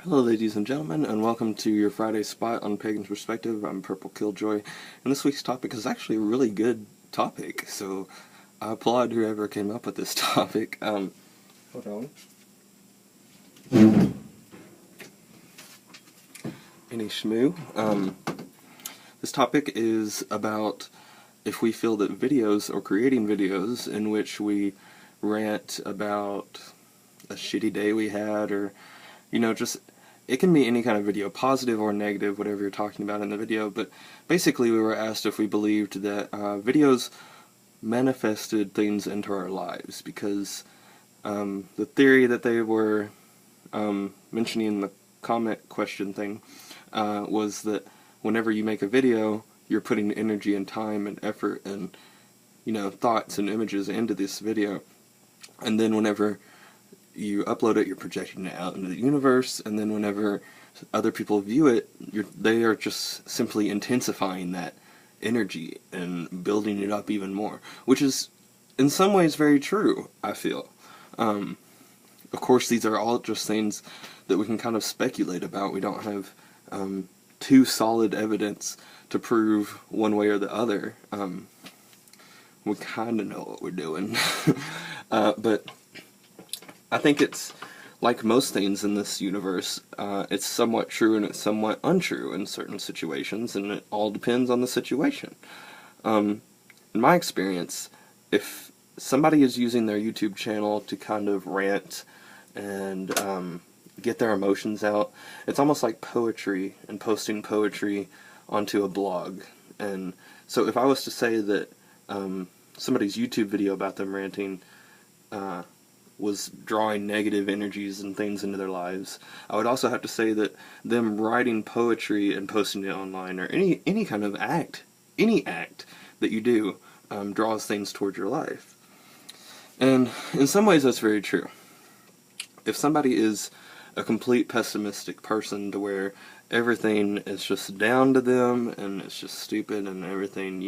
Hello ladies and gentlemen, and welcome to your Friday spot on Pagan's Perspective. I'm Purple Killjoy, and this week's topic is actually a really good topic, so I applaud whoever came up with this topic. Hold on. Any shmoo. This topic is about if we feel that videos, or creating videos, in which we rant about a shitty day we had, or, just it can be any kind of video, positive or negative, whatever you're talking about in the video, but basically we were asked if we believed that videos manifested things into our lives, because the theory that they were mentioning in the comment question thing was that whenever you make a video, you're putting energy and time and effort and, thoughts and images into this video, and then whenever you upload it, you're projecting it out into the universe, and then whenever other people view it, they are just simply intensifying that energy and building it up even more, which is in some ways very true, I feel. Of course, these are all just things that we can kind of speculate about. We don't have too solid evidence to prove one way or the other. We kind of know what we're doing. But I think it's like most things in this universe, it's somewhat true and it's somewhat untrue in certain situations, and it all depends on the situation. In my experience, if somebody is using their YouTube channel to kind of rant and get their emotions out, it's almost like poetry and posting poetry onto a blog. And so if I was to say that somebody's YouTube video about them ranting was drawing negative energies and things into their lives, I would also have to say that them writing poetry and posting it online, or any kind of act, any act that you do, draws things towards your life. And in some ways that's very true. If somebody is a complete pessimistic person to where everything is just down to them and it's just stupid and everything,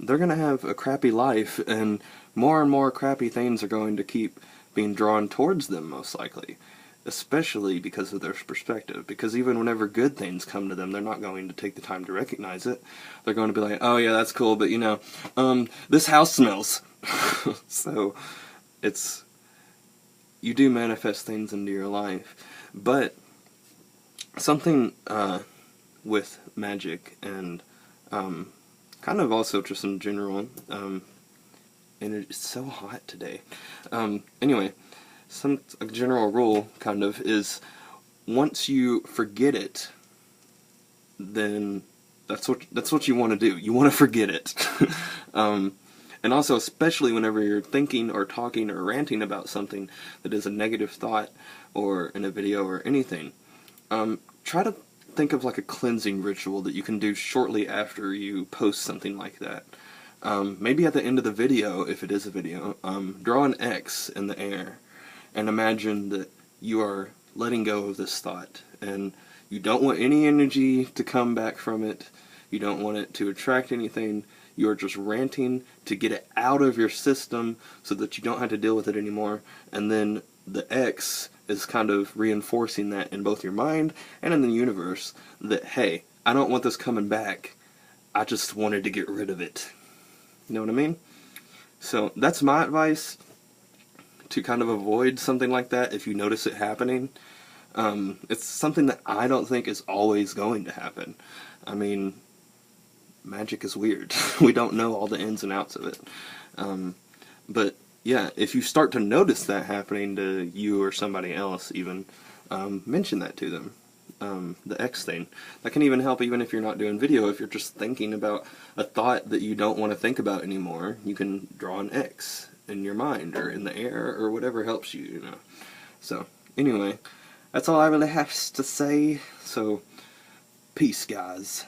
they're going to have a crappy life, and more crappy things are going to keep being drawn towards them, most likely, especially because of their perspective. Because even whenever good things come to them, they're not going to take the time to recognize it. They're going to be like, oh yeah, that's cool, but this house smells. So you do manifest things into your life. But something with magic and kind of also just in general, and it's so hot today. Anyway, a general rule kind of is, once you forget it, then that's what you want to do. You want to forget it. And also, especially whenever you're thinking or talking or ranting about something that is a negative thought, or in a video or anything, try to think of like a cleansing ritual that you can do shortly after you post something like that. Maybe at the end of the video, if it is a video, draw an X in the air and imagine that you are letting go of this thought, and you don't want any energy to come back from it. You don't want it to attract anything. You are just ranting to get it out of your system so that you don't have to deal with it anymore. And then the X is kind of reinforcing that in both your mind and in the universe, that, hey, I don't want this coming back. I just wanted to get rid of it. You know what I mean? So that's my advice to kind of avoid something like that if you notice it happening. It's something that I don't think is always going to happen. I mean, magic is weird. We don't know all the ins and outs of it. But yeah, if you start to notice that happening to you or somebody else even, mention that to them. The X thing. That can even help even if you're not doing video. If you're just thinking about a thought that you don't want to think about anymore, you can draw an X in your mind or in the air or whatever helps you, So, anyway, that's all I really have to say. So, peace, guys.